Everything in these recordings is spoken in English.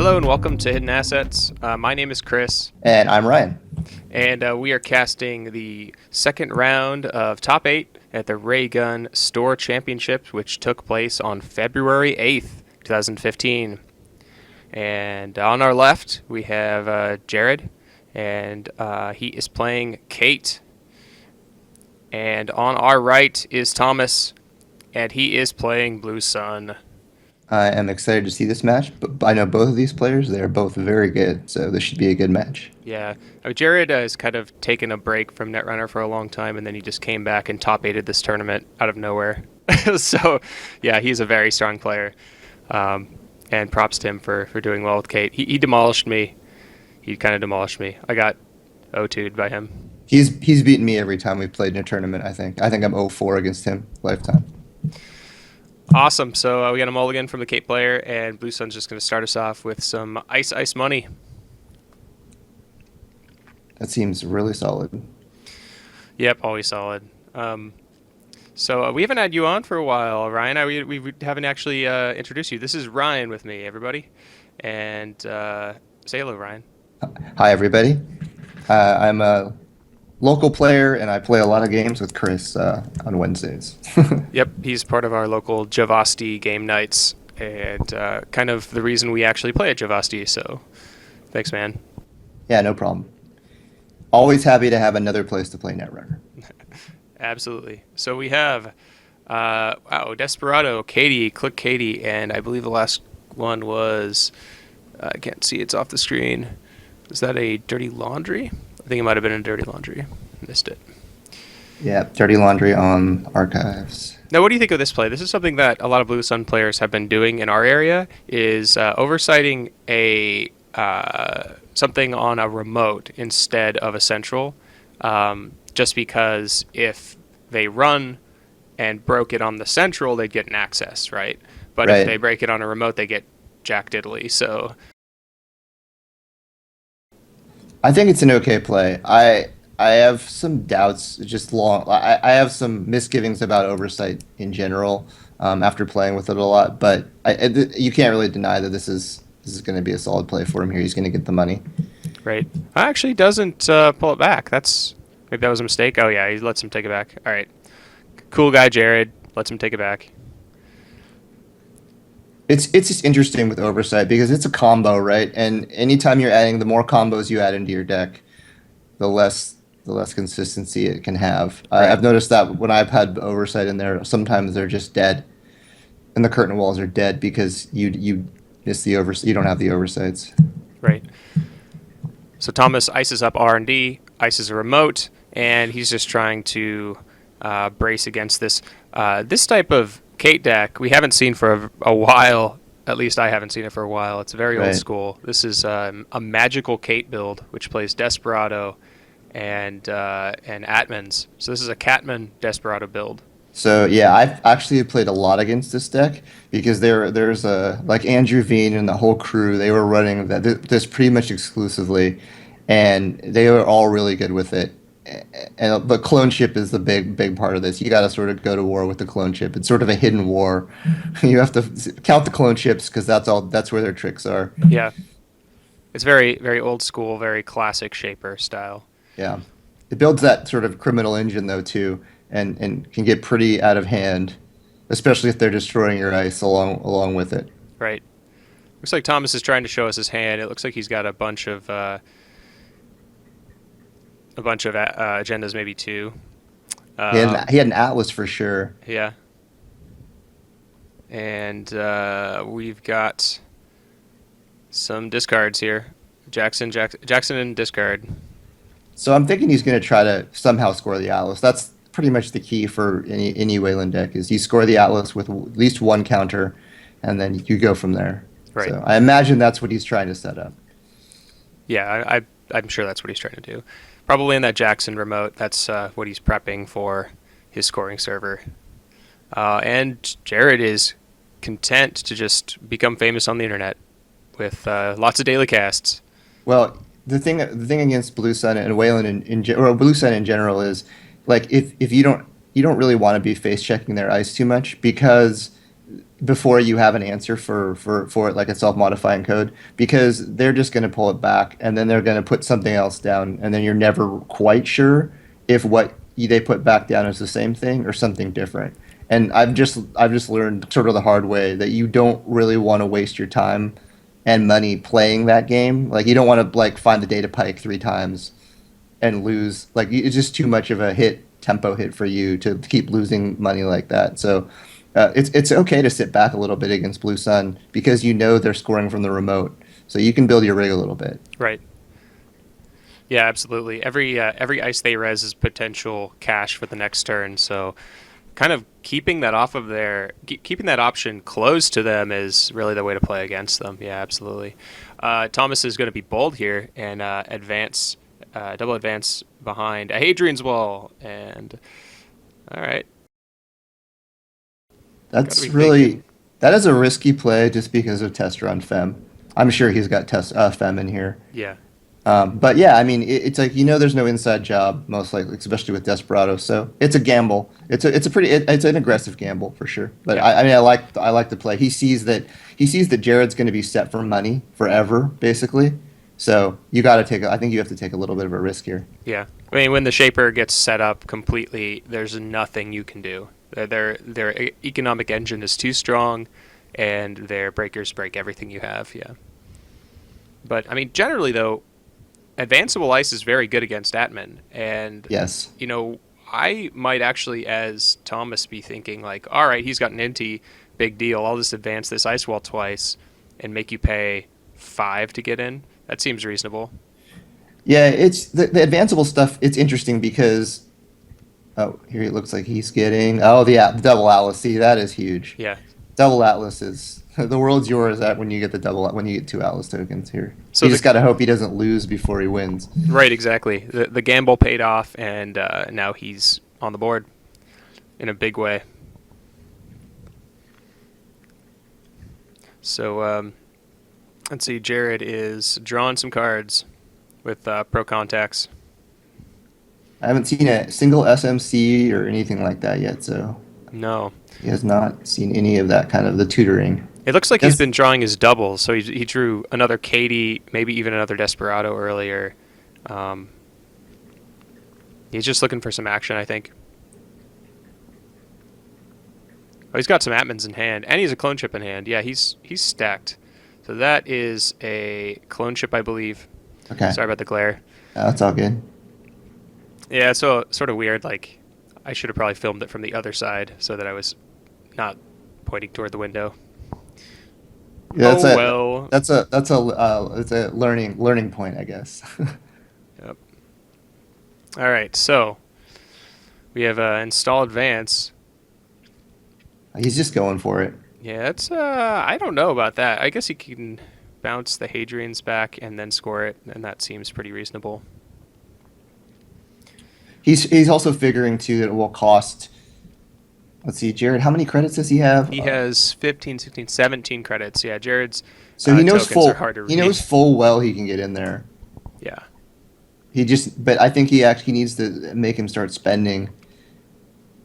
Hello and welcome to Hidden Assets. My name is Chris, And I'm Ryan. and we are casting the second round of Top 8 at the Raygun Store Championships, which took place on February 8th, 2015. And on our left, we have Jared, and he is playing Kate. And on our right is Thomas, and he is playing Blue Sun. I am excited to see this match, but I know both of these players. They are both very good, so this should be a good match. Yeah, Jared has kind of taken a break from Netrunner for a long time, and then he just came back and top eighted this tournament out of nowhere. So, yeah, he's a very strong player, and props to him for doing well with Kate. He demolished me. He kind of demolished me. I got O2'd by him. He's beaten me every time we've played in a tournament, I think. I think I'm 0-4 against him lifetime. Awesome. So we got a mulligan from the Kate player, and Blue Sun's just going to start us off with some ice money. That seems really solid. Yep, always solid. So we haven't had you on for a while, Ryan. We haven't actually introduced you. This is Ryan with me, everybody. And say hello, Ryan. Hi, everybody. I'm a local player, and I play a lot of games with Chris on Wednesdays. Yep, he's part of our local Javasti game nights, and kind of the reason we actually play at Javasti. So thanks, man. Yeah, no problem. Always happy to have another place to play Netrunner. Absolutely. So we have, Desperado, Katie, Click Katie, and I believe the last one was, I can't see, it's off the screen. Is that a Dirty Laundry? I think it might have been a Dirty Laundry. Missed it. Yeah, Dirty Laundry on Archives. Now, what do you think of this play? This is something that a lot of Blue Sun players have been doing in our area, is oversighting a something on a remote instead of a central, just because if they run and broke it on the central, they'd get an access, right? But if they break it on a remote, they get Jack Diddley. So I think it's an okay play. I have some doubts. I have some misgivings about oversight in general after playing with it a lot. But you can't really deny that this is going to be a solid play for him here. He's going to get the money. right. Actually doesn't pull it back. Maybe that was a mistake. Oh yeah, he lets him take it back. All right. Cool guy Jared lets him take it back. It's just interesting with oversight because it's a combo, right? And anytime you're adding, the more combos you add into your deck, the less consistency it can have. Right. I've noticed that when I've had oversight in there, sometimes they're just dead, and the curtain walls are dead because you miss the oversight. You don't have the oversights. Right. So Thomas ices up R&D, ices a remote, and he's just trying to brace against this type of Kate deck. We haven't seen for a while. At least I haven't seen it for a while. It's very old school. This is a magical Kate build, which plays Desperado and Atmans. So this is a Catman Desperado build. So yeah, I've actually played a lot against this deck because there's like Andrew Veen and the whole crew. They were running this pretty much exclusively, and they were all really good with it. And the clone ship is the big part of this. You got to sort of go to war with the clone ship. It's sort of a hidden war. You have to count the clone ships because that's where their tricks are. Yeah, it's very very old school, very classic Shaper style. Yeah, it builds that sort of criminal engine though too, and can get pretty out of hand, especially if they're destroying your ice along with it. Right. Looks like Thomas is trying to show us his hand. It looks like he's got a bunch of agendas, maybe two. He had an Atlas for sure. Yeah. And we've got some discards here. Jackson and discard. So I'm thinking he's going to try to somehow score the Atlas. That's pretty much the key for any Wayland deck is you score the Atlas with at least one counter, and then you go from there. Right. So I imagine that's what he's trying to set up. Yeah, I'm sure that's what he's trying to do. Probably in that Jackson remote, that's what he's prepping for his scoring server. And Jared is content to just become famous on the internet with lots of daily casts. Well, the thing against Blue Sun and Wayland or Blue Sun in general is like if you don't really want to be face checking their ice too much because before you have an answer for it, like a self-modifying code, because they're just going to pull it back and then they're going to put something else down, and then you're never quite sure if what they put back down is the same thing or something different. And I've just learned sort of the hard way that you don't really want to waste your time and money playing that game. Like you don't want to like find the data pike 3 times and lose. Like it's just too much of a tempo hit for you to keep losing money like that. So it's okay to sit back a little bit against Blue Sun because you know they're scoring from the remote, so you can build your rig a little bit. Right. Yeah, absolutely. Every ice they res is potential cash for the next turn. So, kind of keeping that off of keeping that option close to them is really the way to play against them. Yeah, absolutely. Thomas is going to be bold here and double advance behind a Hadrian's Wall, and all right. That's Gotta be really thinking. that is a risky play just because of Tester on Fem. I'm sure he's got Fem in here. Yeah, But yeah, I mean, it's like there's no inside job most likely, especially with Desperado. So it's a gamble. It's an aggressive gamble for sure. But yeah, I mean, I like the play. He sees that Jared's going to be set for money forever, basically. So you got to I think you have to take a little bit of a risk here. yeah. I mean, when the Shaper gets set up completely, there's nothing you can do. Their economic engine is too strong, and their breakers break everything you have. Yeah. But I mean, generally though, advanceable ice is very good against Atman, and Yes. you know, I might actually, as Thomas, be thinking like, all right, he's got an Inti, big deal. I'll just advance this ice wall twice and make you pay 5 to get in. That seems reasonable. Yeah, it's the advanceable stuff. It's interesting because here it looks like he's getting the double Atlas. See, that is huge. Yeah. Double Atlas is the world's yours at when you get when you get 2 Atlas tokens here. So You the just got to hope he doesn't lose before he wins. right, exactly. The gamble paid off, and now he's on the board in a big way. So let's see. Jared is drawing some cards with pro contacts. I haven't seen a single SMC or anything like that yet, so No, he has not seen any of that kind of the tutoring. it looks like he's Yes. been drawing his doubles. So he drew another Katie, maybe even another Desperado earlier. Um, he's just looking for some action, I think. Oh, he's got some Atmans in hand, and he's a clone chip in hand. Yeah, he's stacked. So that is a clone chip, I believe. Okay, Sorry about the glare. that's all good. Yeah, so sort of weird. Like, I should have probably filmed it from the other side so that I was not pointing toward the window. Yeah, Oh well. it's a learning point, I guess. Yep. All right, so we have install advance. He's just going for it. Yeah, it's I don't know about that. I guess he can bounce the Hadrian's back and then score it, and that seems pretty reasonable. He's also figuring too that it will cost. Let's see, Jared, how many credits does he have? He has 15, 16, 17 credits. Yeah, Jared's So he knows tokens are hard to he read. knows full well he can get in there. Yeah. But I think he actually needs to make him start spending.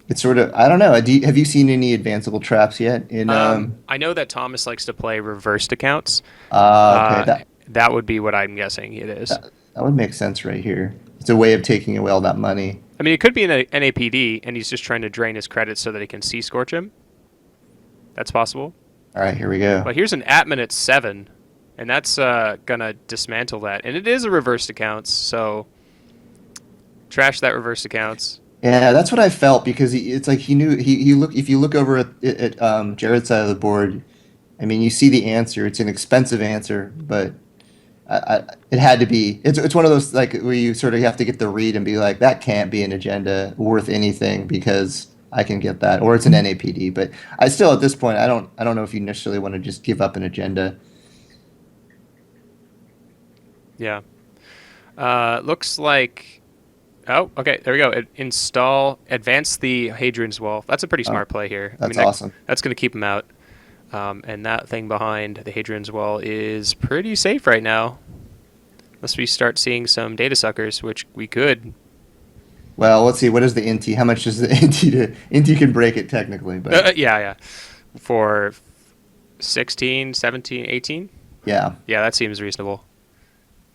It's sort of, I don't know. Have you seen any advanceable traps yet? I know that Thomas likes to play reversed accounts. Okay, That would be what I'm guessing it is. that would make sense right here. It's a way of taking away all that money. I mean, it could be an NAPD, and he's just trying to drain his credits so that he can scorch him. That's possible. All right, here we go. But here's an Atman at 7, and that's gonna dismantle that. And it is a reversed accounts, so trash that reversed accounts. Yeah, that's what I felt because it's like he knew he look if you look over at Jared's side of the board, I mean you see the answer. It's an expensive answer, but it had to be. It's one of those like where you sort of have to get the read and be like that can't be an agenda worth anything because I can get that, or it's an NAPD. But I still at this point I don't know if you necessarily want to just give up an agenda. Yeah. Looks like. Oh, okay. There we go. Advance the Hadrian's Wall. That's a pretty smart play here. That's awesome. That's going to keep him out. And that thing behind the Hadrian's Wall is pretty safe right now. Unless we start seeing some data suckers, which we could. Well, let's see. What is the Inti? How much does the Inti Inti can break it technically? But Yeah. For 16, 17, 18. Yeah. Yeah, that seems reasonable.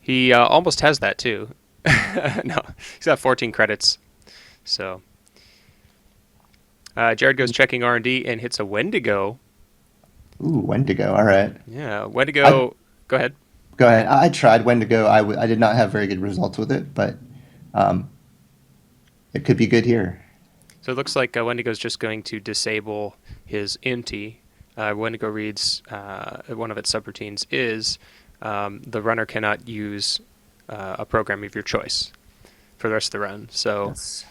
He almost has that too. No, he's got 14 credits. So Jared goes checking R&D and hits a Wendigo. Ooh, Wendigo. All right. Yeah, I Wendigo. Go ahead. go ahead. I tried Wendigo. I did not have very good results with it, but um, it could be good here. So it looks like Wendigo's just going to disable his Inti. Wendigo reads one of its subroutines is the runner cannot use a program of your choice for the rest of the run. So Yes.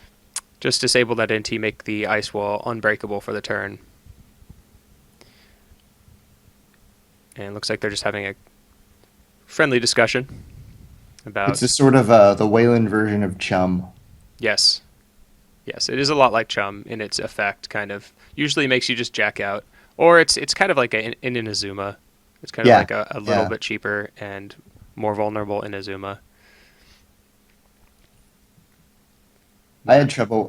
just disable that Inti, make the ice wall unbreakable for the turn. And it looks like they're just having a friendly discussion It's about, just sort of the Wayland version of Chum. yes, yes, it is a lot like Chum in its effect, kind of. Usually makes you just jack out. Or it's kind of like an Inazuma. It's kind of Yeah. like a little Yeah. bit cheaper and more vulnerable Inazuma. Yeah.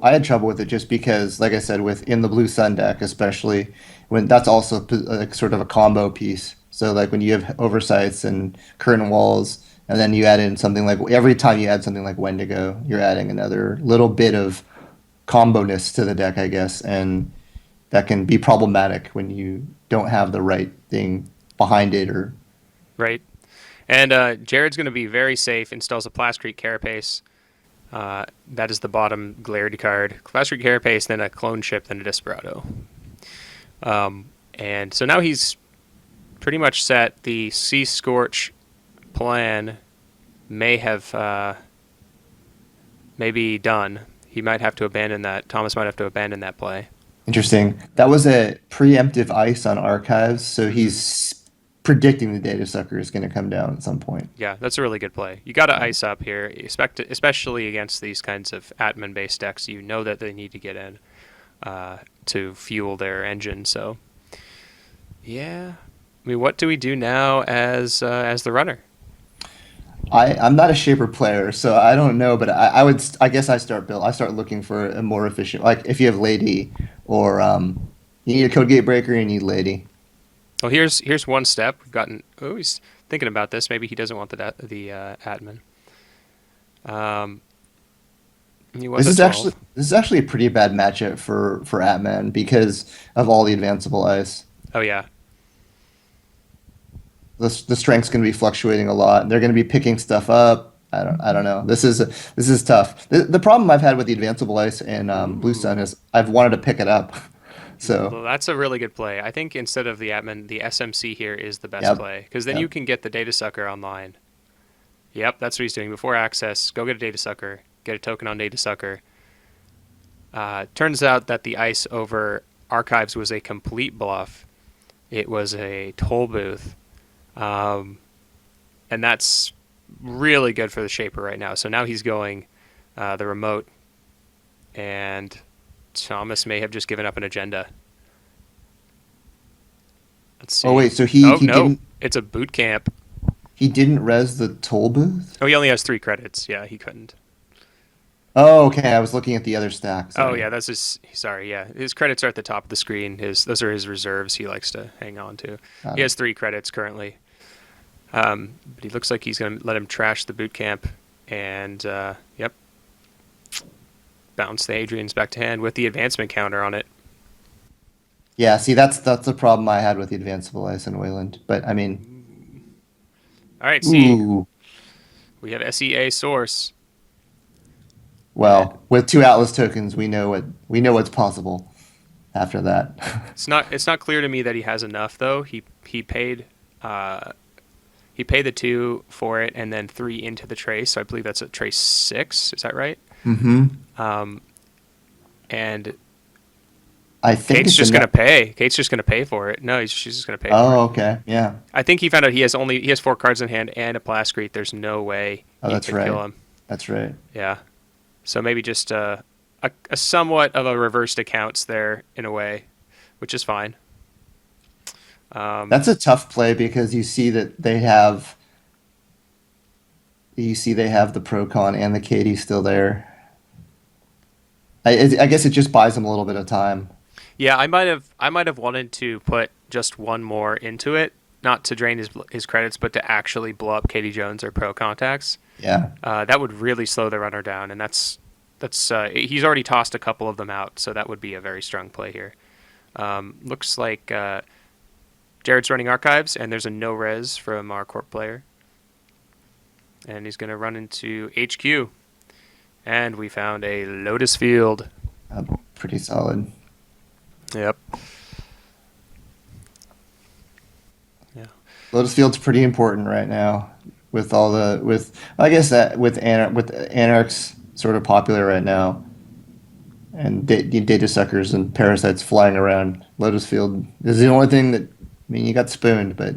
I had trouble with it just because, like I said, with in the Blue Sun deck, especially when that's also like sort of a combo piece. So like when you have oversights and curtain walls, and then you add in something like every time you add something like Wendigo, you're adding another little bit of combo-ness to the deck, I guess, and that can be problematic when you don't have the right thing behind it or Right. And Jared's going to be very safe, installs a Plascrete Carapace. That is the bottom Glarity card. Plascrete Carapace, then a Clone Ship, then a Desperado. And so now he's pretty much set. The Sea Scorch plan may have maybe done. He might have to abandon that. Thomas might have to abandon that play. interesting. That was a preemptive ice on archives, so Hmm. he's predicting the data sucker is going to come down at some point. Yeah, that's a really good play. You got to ice up here, especially against these kinds of Atman-based decks. You know that they need to get in to fuel their engine. So, yeah. I mean, what do we do now as the runner? I'm not a shaper player, so I don't know, but I would I guess I start looking for a more efficient like if you have Lady or you need a code gate breaker, you need Lady. Well, here's one step. We've gotten. Oh, he's thinking about this. Maybe he doesn't want the Atman. Um, he was a 12. This is actually a pretty bad matchup for Atman because of all the advanceable ice. Oh yeah, The strength's going to be fluctuating a lot. They're going to be picking stuff up. I don't know. This is tough. The problem I've had with the advanceable ice and Blue Sun ooh, is I've wanted to pick it up. So, well, that's a really good play. I think instead of the Atman, the SMC here is the best yep, play because then you yep. can get the Data Sucker online. Yep, that's what he's doing before access. Go get a Data Sucker, get a token on Data Sucker. Turns out that the ice over archives was a complete bluff. It was a toll booth, um, and that's really good for the Shaper right now. So now he's going the remote, and Thomas may have just given up an agenda. Let's Oh see. wait, so Oh no, it's a boot camp. he didn't res the toll booth? Oh, he only has 3 credits. Yeah, he couldn't. Oh, okay. I was looking at the other stack. Oh Sorry. yeah, that's his. Sorry, yeah, his credits are at the top of the screen. His those are his reserves. He likes to hang on to. Got He it. has 3 credits currently. But he looks like he's going to let him trash the boot camp, and yep, bounce the Adrian's back to hand with the advancement counter on it. Yeah, see, that's the problem I had with the advanceable ice in Wayland. But I mean, All right, see, ooh, we have SEA source, and well, with two Atlas tokens, we know what's possible after that. it's not clear to me that he has enough though. Uh, he paid the 2 for it and then 3 into the trace. So I believe that's a trace 6. Is that right? Hmm. Um, and I think Kate's it's just gonna enough. pay. Kate's just gonna pay for it. No, she's just gonna pay for it. Oh, okay. Yeah. I think he found out he has 4 cards in hand and a Plascrete. There's no way Oh, he that's could kill right. him. That's right. Yeah. So maybe just a somewhat of a reversed accounts there in a way, which is fine. Um, That's a tough play because you see they have the Procon and the Katie still there. I guess it just buys them a little bit of time. yeah, I might have wanted to put just one more into it, not to drain his credits, but to actually blow up Katie Jones or pro contacts, Yeah. that would really slow the runner down, and that's he's already tossed a couple of them out, so that would be a very strong play here. Looks like Jared's running archives, and there's a no res from our corp player, and he's going to run into HQ, and we found a Lotus Field. Pretty solid. Yep. Yeah. Lotus Field's pretty important right now with all the with I guess that with Anarchs sort of popular right now, and data suckers and parasites flying around. Lotus Field is the only thing that, I mean, you got spooned, but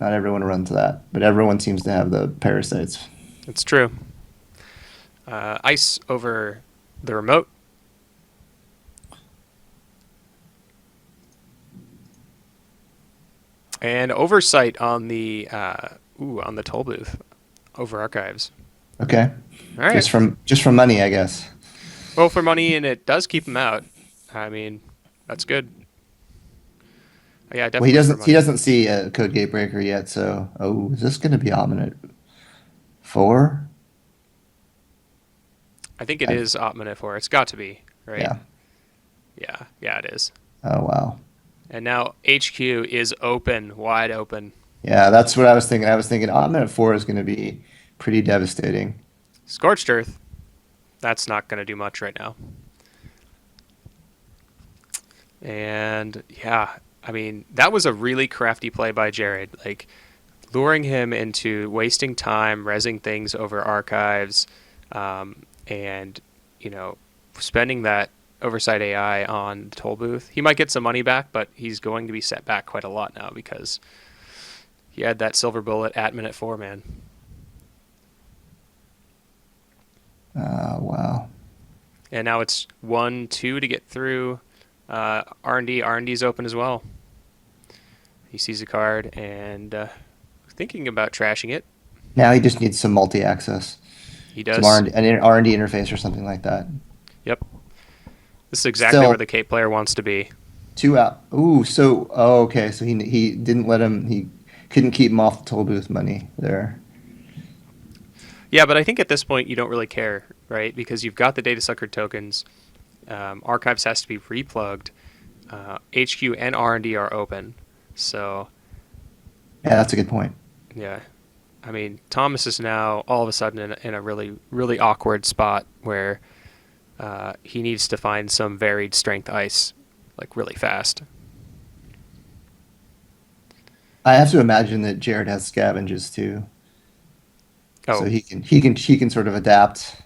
not everyone runs that. But everyone seems to have the parasites. It's true. Ice over the remote. And oversight on the toll booth over archives. Okay. All right. Just from money, I guess. Well, for money, and it does keep him out. I mean, that's good. Yeah, Well, definitely. he doesn't see a code gate breaker yet, so is this going to be Omnit 4? I think it is Opminute 4. It's got to be, right? Yeah. Yeah, it is. Oh wow. And now HQ is open, wide open. Yeah, that's what I was thinking. I was thinking Omnit 4 is going to be pretty devastating. Scorched Earth. That's not going to do much right now. And yeah, I mean, that was a really crafty play by Jared. Like, luring him into wasting time, rezzing things over archives, and, spending that oversight AI on the toll booth. He might get some money back, but he's going to be set back quite a lot now because he had that silver bullet at minute 4, man. Wow. And now it's 1-2 to get through R&D. R&D's open as well. He sees a card and thinking about trashing it. Now he just needs some multi-access. He does. Some R&D, an R&D interface or something like that. Yep. This is exactly Still, where the Cape player wants to be. 2 out. Ooh, okay. So he didn't let him. He couldn't keep him off the toll booth money there. Yeah, but I think at this point you don't really care, right? Because you've got the data sucker tokens. Archives has to be replugged. HQ and R&D are open. So, Yeah, that's a good point. yeah. I mean, Thomas is now all of a sudden in a really, really awkward spot where he needs to find some varied strength ice, like really fast. I have to imagine that Jared has scavenges too, Oh, so he can sort of adapt.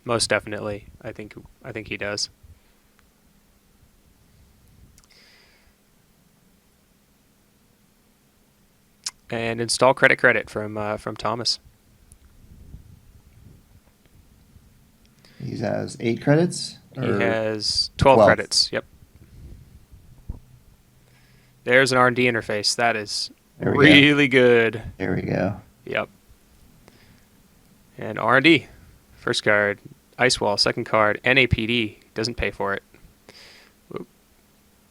most definitely. I think he does. And install credit from Thomas. He has 8 credits. He Or has 12 12. credits. Yep. There's an R&D interface. That is There we go. really good. There we go. Yep. And R&D. First card, Ice Wall. Second card, NAPD. Doesn't pay for it.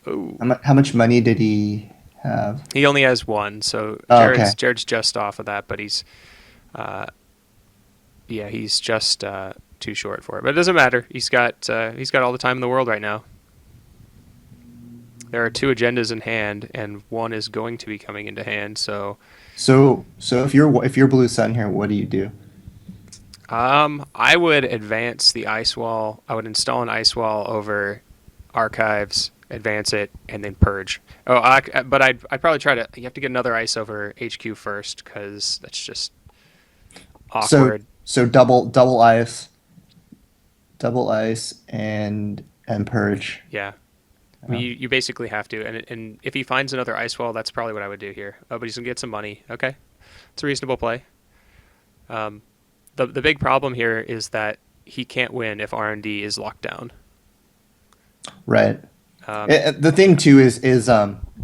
Ooh. How much money did he have? He only has 1, so Oh, okay. Jared's just off of that, but he's just too short for it. But it doesn't matter. He's got all the time in the world right now. There are 2 agendas in hand, and 1 is going to be coming into hand. So if you're Blue Sun here, what do you do? I would advance the ice wall. I would install an ice wall over archives, advance it, and then purge. But I'd probably try to. You have to get another ice over HQ first because that's just awkward. So double ice and purge. Yeah. I mean, you basically have to, and if he finds another ice wall, that's probably what I would do here. Oh, but he's gonna get some money. Okay, it's a reasonable play. The big problem here is that he can't win if R&D is locked down. Right. The thing too is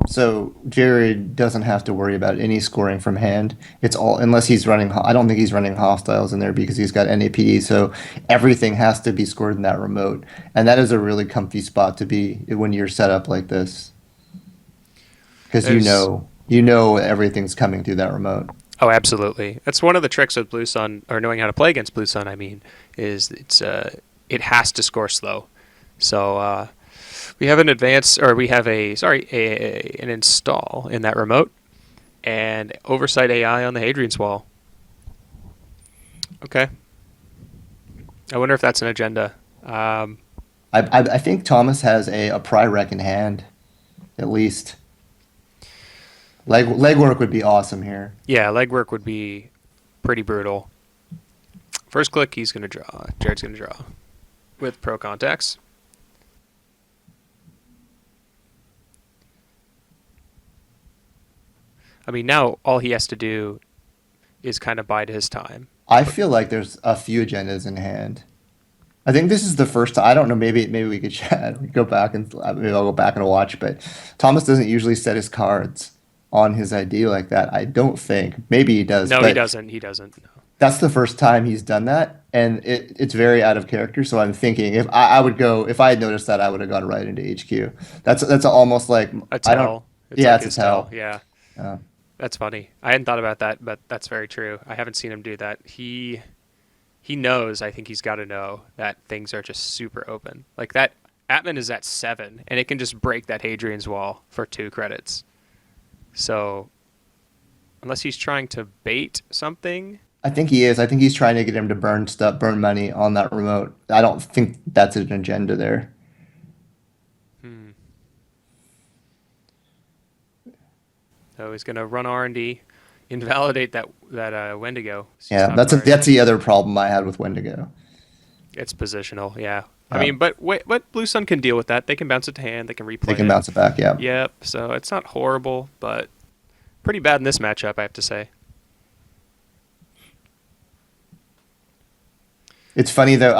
so Jared doesn't have to worry about any scoring from hand. It's all unless he's running. I don't think he's running hostiles in there because he's got NAPD. So everything has to be scored in that remote, and that is a really comfy spot to be when you're set up like this. because There's you know everything's coming through that remote. Oh, absolutely. That's one of the tricks with Blue Sun, or knowing how to play against Blue Sun. I mean, is it has to score slow. So we have an advance, or we have an install in that remote, and oversight AI on the Hadrian's Wall. Okay, I wonder if that's an agenda. Um, I think Thomas has a pry rec in hand, at least. Legwork would be awesome here. yeah, legwork would be pretty brutal. First click, he's gonna draw. Jared's gonna draw with pro contacts. I mean, now all he has to do is kind of bide his time. I feel like there's a few agendas in hand. I think this is the first time. I don't know. Maybe we could chat. We go back and maybe I'll go back and watch. But Thomas doesn't usually set his cards on his ID like that. I don't think. Maybe he does, No, he but doesn't. He doesn't. No. that's the first time he's done that, and it's very out of character. So I'm thinking I would go if I had noticed that I would have gone right into HQ. That's almost like A I don't. tell. It's Yeah, like it's a his tell. tell. Yeah, Uh, that's funny. I hadn't thought about that, but that's very true. I haven't seen him do that. He knows. I think he's got to know that things are just super open. Like that. Atman is at 7, and it can just break that Hadrian's Wall for 2 credits. So unless he's trying to bait something, I think he is. I think he's trying to get him to burn stuff, burn money on that remote. I don't think that's an agenda there. hmm. So he's gonna run R&D, invalidate that Wendigo. He's Yeah, top card. that's the other problem I had with Wendigo. It's positional, yeah. I Uh, mean, but wait, but Blue Sun can deal with that. They can bounce it to hand. They can they replay can it. bounce it back. Yeah. Yep. So it's not horrible, but pretty bad in this matchup, I have to say. It's funny though.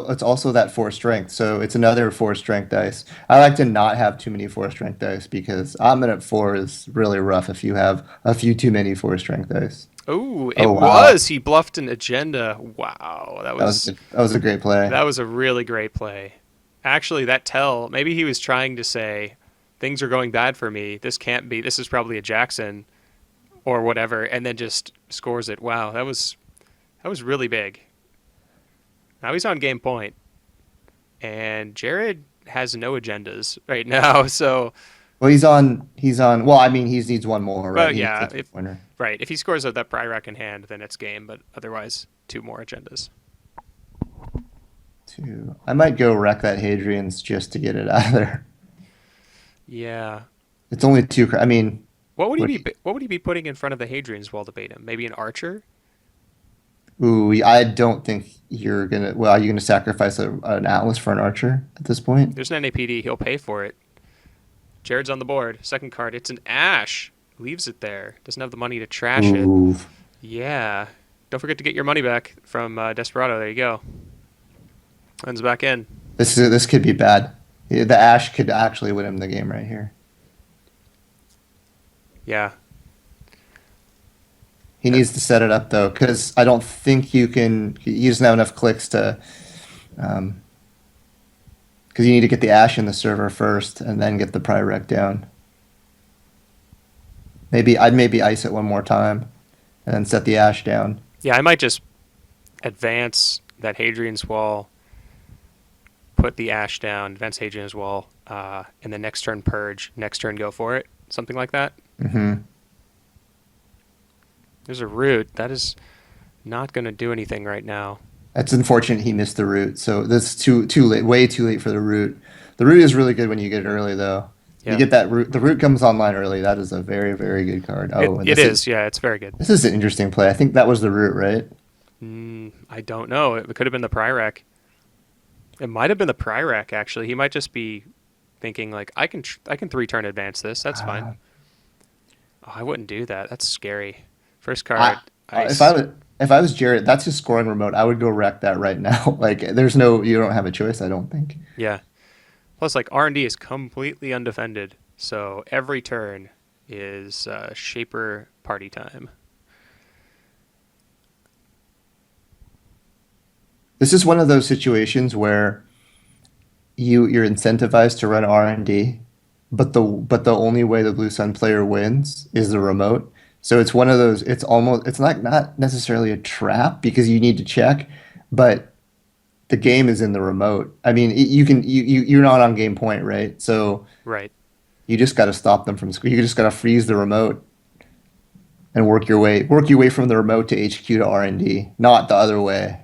It's also that four strength, so it's another four strength dice. I like to not have too many four strength dice because Ottoman at four is really rough if you have a few too many four strength dice. Oh, Oh it wow, was. He bluffed an agenda. Wow, that was a great play. that was a really great play. Actually, that tell. Maybe he was trying to say, things are going bad for me. This can't be. This is probably a Jackson or whatever, and then just scores it. Wow, that was really big. Now he's on game point, and Jared has no agendas right now. So, Well, he's on. Well, I mean, he needs one more, right? well, He needs yeah, to take if the winner. right, if he scores with that pry rack in hand, then it's game. But otherwise, 2 more agendas. Two. I might go wreck that Hadrian's just to get it out of there. Yeah. It's only two. I mean, What would he what? be? What would he be putting in front of the Hadrian's Wall to bait him? Maybe an archer. Ooh, I don't think you're gonna. Well, are you gonna sacrifice an Atlas for an archer at this point? There's an NAPD. He'll pay for it. Jared's on the board. Second card. It's an Ash. Leaves it there. Doesn't have the money to trash it. Ooh, Yeah. Don't forget to get your money back from Desperado. There you go. Runs back in. this could be bad. Yeah, the Ash could actually win him the game right here. Yeah. He needs to set it up though, because I don't think you can. He doesn't have enough clicks to. Um, because you need to get the Ash in the server first, and then get the Pyrrhec down. Maybe ice it one more time, and then set the Ash down. Yeah, I might just advance that Hadrian's Wall, put the Ash down, advance Hadrian's Wall, and then next turn purge, next turn go for it. Something like that. Hmm. There's a root. That is not going to do anything right now. It's unfortunate he missed the root. So that's too late, way too late for the root. The root is really good when you get it early though. You Yeah. get that root. The root comes online early. That is a very very good card. It, Oh, and it is. Yeah, it's very good. this is an interesting play. I think that was the root, right? I don't know. It could have been the Pryrack. It might have been the Pryrack, actually. He might just be thinking, like, I can 3-turn advance this. That's fine. Oh, I wouldn't do that. That's scary. First card, I, ice. if I was Jarrett, that's his scoring remote. I would go wreck that right now. Like, there's no, you don't have a choice. I don't think. Yeah. Plus, like, R&D is completely undefended. So every turn is Shaper party time. This is one of those situations where you're incentivized to run R&D, but the only way the Blue Sun player wins is the remote. So it's one of those. It's not necessarily a trap because you need to check, but the game is in the remote. I mean, you're not on game point, right? So Right. you just got to stop them from. You just got to freeze the remote and work your way from the remote to HQ to R&D, not the other way.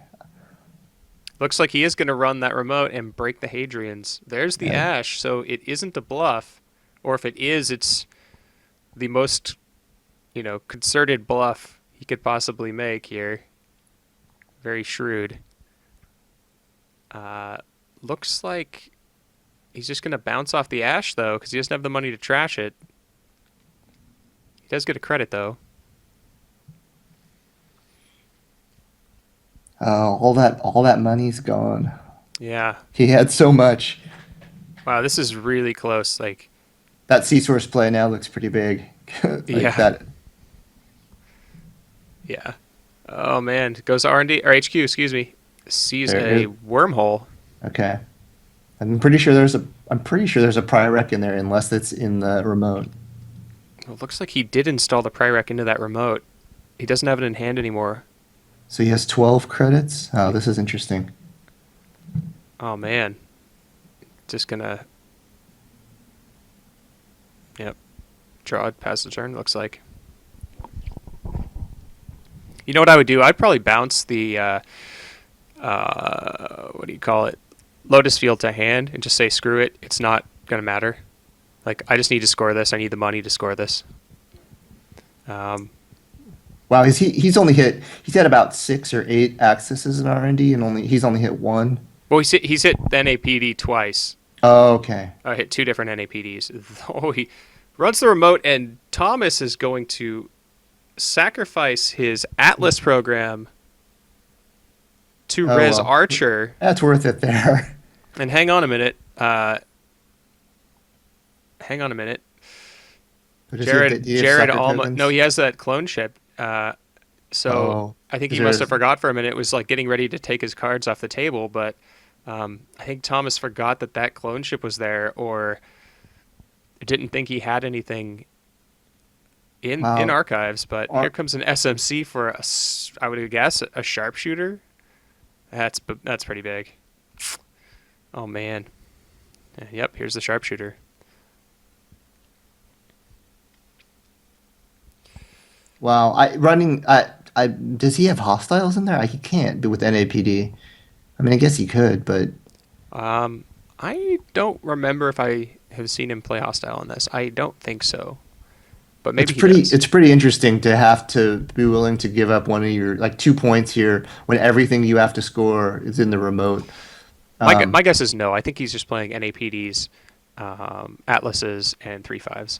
Looks like he is going to run that remote and break the Hadrians. There's the Yeah. Ash, so it isn't a bluff. Or if it is, it's the most, concerted bluff he could possibly make here. Very shrewd. Uh, Looks like he's just going to bounce off the Ash, though, because he doesn't have the money to trash it. He does get a credit, though. All that money's gone. Yeah. He had so much. Wow, this is really close. Like, That C-source play now looks pretty big. Like yeah. that. Yeah. Oh, man. Goes to R&D, or HQ, excuse me. Sees a There, wormhole. okay. I'm pretty sure there's a Pyrrhec in there unless it's in the remote. Well, it looks like he did install the Pyrrhec into that remote. He doesn't have it in hand anymore. So he has 12 credits. Oh, this is interesting. Oh, man. Just gonna, yep, draw it, pass the turn, looks like. You know what I would do? I'd probably bounce the, what do you call it? Lotus Field to hand and just say, screw it. It's not going to matter. Like, I just need to score this. I need the money to score this. Um, Wow, he's had about 6 or 8 accesses in R&D and he's only hit one. well, he's hit the NAPD twice. Oh, okay. I hit two different NAPDs. Oh, he runs the remote, and Thomas is going to sacrifice his Atlas program to Oh Res well. Archer. That's worth it there. And hang on a minute. Hang on a minute. But do you have Jared sucker almost no, tokens? he has that clone ship. So Oh, I think is he there? must have forgot for a minute. It was like getting ready to take his cards off the table, but I think Thomas forgot that that clone ship was there, or didn't think he had anything in Wow. archives. But here Ar- comes an SMC for I would guess a sharpshooter. That's pretty big. Oh man. Yep, here's the sharpshooter. Wow. Does he have hostiles in there? He can't do with NAPD. I mean, I guess he could, but Um, I don't remember if I have seen him play hostile in this. I don't think so, but it's maybe he pretty does. it's pretty interesting to have to be willing to give up one of your like 2 points here when everything you have to score is in the remote. My Um, guess is no. I think he's just playing NAPDs, Atlases, and 3.5s.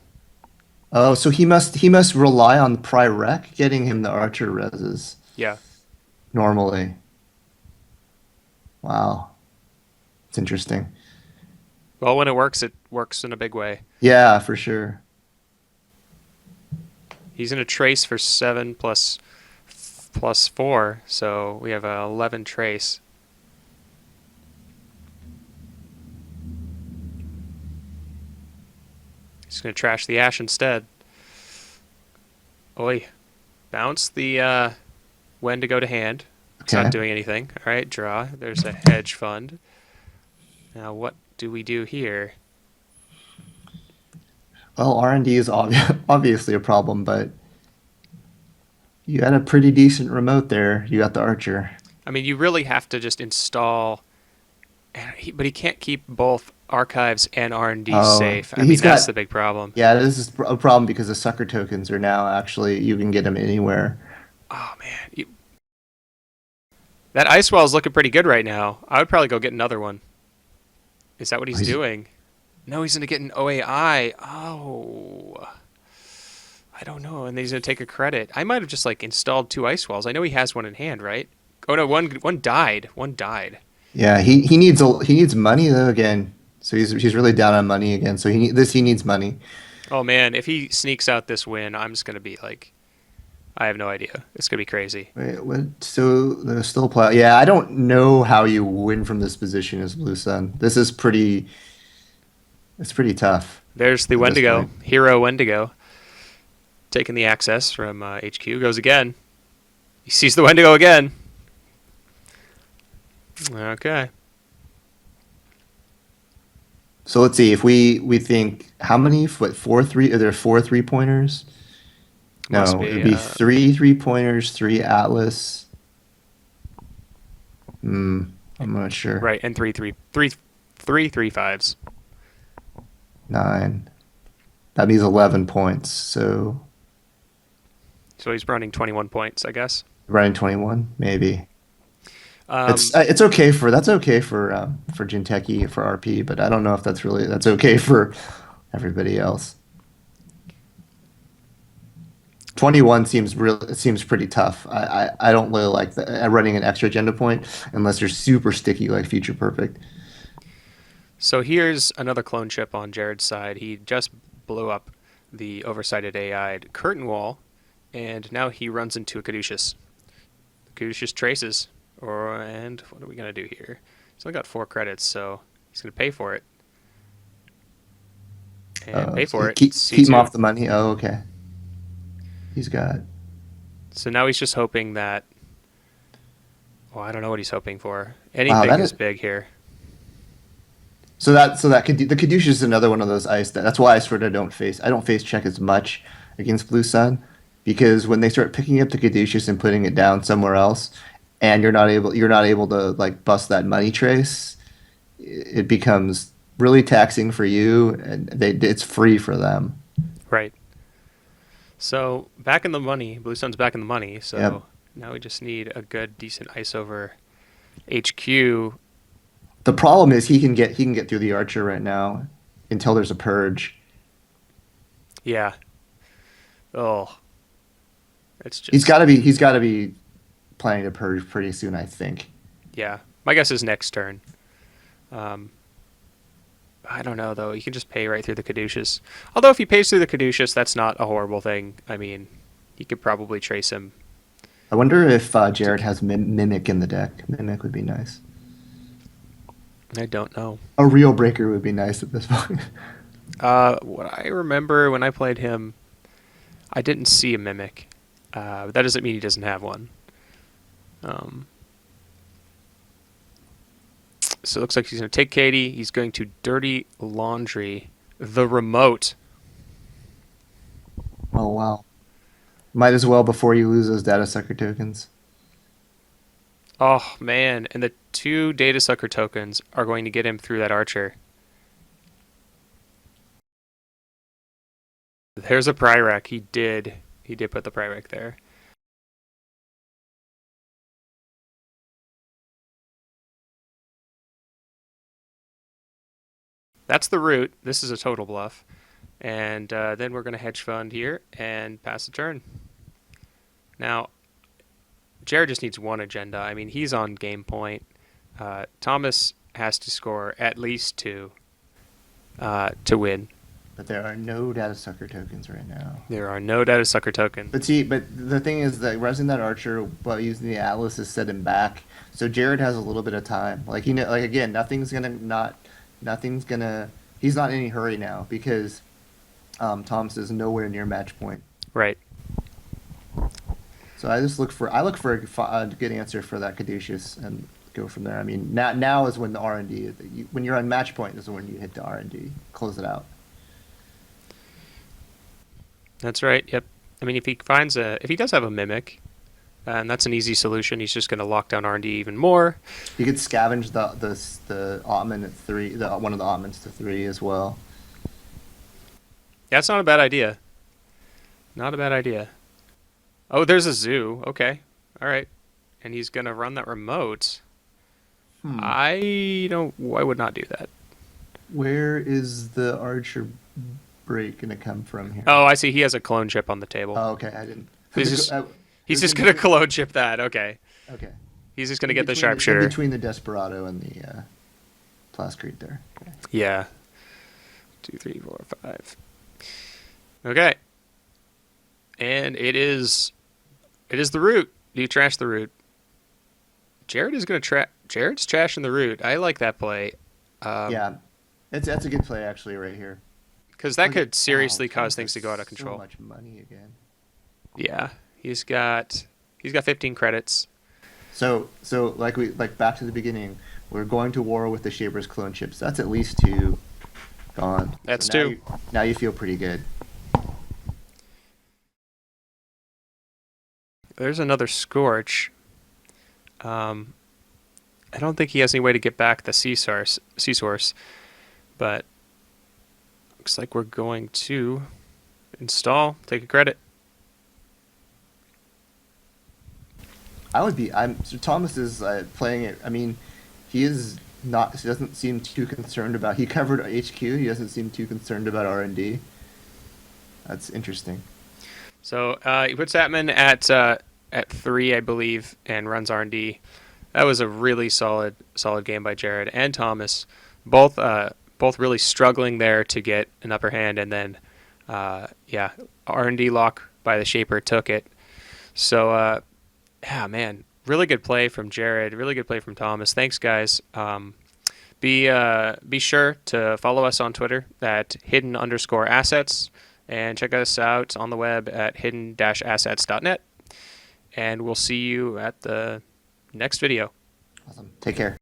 oh, so he must rely on Pry-Rec getting him the Archer reses Yeah. normally. Wow, it's interesting. Well, when it works in a big way. Yeah, for sure. He's in a trace for 7 plus 4, so we have a 11 trace. He's going to trash the Ash instead. Oi. Bounce the when to go to hand. It's not Okay. doing anything. All right, draw. There's a hedge fund. Now, what do we do here? Well, R&D is obviously a problem, but you had a pretty decent remote there. You got the Archer. I mean, you really have to just install, but he can't keep both archives and R&D Oh, safe. I mean, he's that's the got big problem. yeah. This is a problem because the sucker tokens are now actually you can get them anywhere. Oh man, that ice wall is looking pretty good right now. I would probably go get another one. Is that what Oh, he's doing? No, he's gonna get an OAI. Oh, I don't know. And he's gonna take a credit. I might have just like installed two ice walls. I know he has one in hand, right? Oh no, one died. One died. Yeah, he needs money though again. So he's really down on money again. So he needs money. Oh man, if he sneaks out this win, I'm just gonna be like, I have no idea. It's gonna be crazy. Wait, what? So there's still play. Yeah, I don't know how you win from this position as Blue Sun. This is pretty. It's pretty tough There's the at this Wendigo, point. Hero Wendigo, taking the access from HQ. Goes again. He sees the Wendigo again. Okay. So let's see if we think how many what 4 3 are there 4 3 pointers? Must No, it would be. be 3 3 pointers, 3 Atlas. Hmm, I'm not sure. Right, and three 3 5s. 9. That means 11 points. So So he's running 21 points, I guess. running 21, maybe. Um, It's okay for that's okay for Jinteki for RP, but I don't know if that's okay for everybody else. 21 seems pretty tough. I don't really like running an extra agenda point unless you're super sticky like Future Perfect. so here's another clone chip on Jared's side. He just blew up the oversighted AI'd curtain wall, and now he runs into a Caduceus. Caduceus traces, and what are we gonna do here? He's only got 4 credits, so he's gonna pay for it. And pay for So it. keep him C2. off the money. Oh, okay. He's got. So now he's just hoping that. Well, I don't know what he's hoping for. Wow, Anything that is is big here. so that could the Caduceus is another one of those ice that's why I don't face check as much against Blue Sun because when they start picking up the Caduceus and putting it down somewhere else and you're not able to like bust that money trace, it becomes really taxing for you and it's free for them. Right. So back in the money. Blue Sun's back in the money. Yep. So now we just need a good, decent ice over HQ. The problem is he can get through the Archer right now until there's a purge. Yeah. Oh, it's just. He's got to be planning to purge pretty soon, I think. Yeah. My guess is next turn. Um, I don't know though. You can just pay right through the Caduceus. Although if he pays through the Caduceus, that's not a horrible thing. I mean, he could probably trace him. I wonder if To, Jared has Mimic in the deck. Mimic would be nice. I don't know. A real breaker would be nice at this point. What I remember when I played him, I didn't see a mimic. But that doesn't mean he doesn't have one. Um, so it looks like he's going to take Katie. He's going to dirty laundry the remote. Oh wow. Might as well before you lose those data sucker tokens. Oh man! And the 2 data sucker tokens are going to get him through that archer. There's a Pryrac. He did put the Pryrac there. That's the route. This is a total bluff. And then we're going to hedge fund here and pass the turn. Now, Jared just needs one agenda. I mean, he's on game point. Thomas has to score at least 2 to win. But there are no data sucker tokens right now. There are no data sucker tokens. But the thing is that resing that Archer while using the Atlas has set him back. So Jared has a little bit of time. Like like again, nothing's gonna. He's not in any hurry now because Thomas is nowhere near match point. Right. So I look for a good answer for that Caduceus and go from there. I mean, now is when the R&D when you're on match point is when you hit the R&D, close it out. That's right. Yep. I mean, if he does have a mimic, and that's an easy solution, he's just going to lock down R&D even more. You could scavenge the Ottman at 3, one of the Ottmans to 3 as well. That's not a bad idea. Not a bad idea. Oh, there's a zoo. Okay. All right. And he's going to run that remote. Hmm. I would not do that. Where is the Archer break gonna come from here? Oh, I see. He has a clone chip on the table. Oh, okay. I didn't. He's It's just in going to between. clone chip that. Okay. Okay. He's just going to get the In sharpshooter. between the Desperado and the Plascrete there. Okay. Yeah. 2, 3, 4, 5. Okay. And it is the root. You trash the root. Jared is going to Jared's trashing the root. I like that play. Yeah. That's a good play actually right here. because that Look at could oh, seriously cause Thomas things has to go out of so control. much money again. Yeah, he's got 15 credits. So like back to the beginning, we're going to war with the Shaper's clone chips. That's at least two gone. So That's two. now you feel pretty good. There's another Scorch. Um, I don't think he has any way to get back the sea source, but looks like we're going to install. Take a credit. I would be. I'm so Thomas is playing it. I mean, he is not. He doesn't seem too concerned about. He covered HQ. He doesn't seem too concerned about R&D. That's interesting. So he puts Atman at 3, I believe, and runs R&D. That was a really solid game by Jared and Thomas, both really struggling there to get an upper hand, and then yeah, R&D lock by the Shaper took it. So yeah, man, really good play from Jared, really good play from Thomas. Thanks, guys. Be sure to follow us on Twitter at hidden_assets and check us out on the web at hidden-assets.net. And we'll see you at the next video. Awesome. Take care.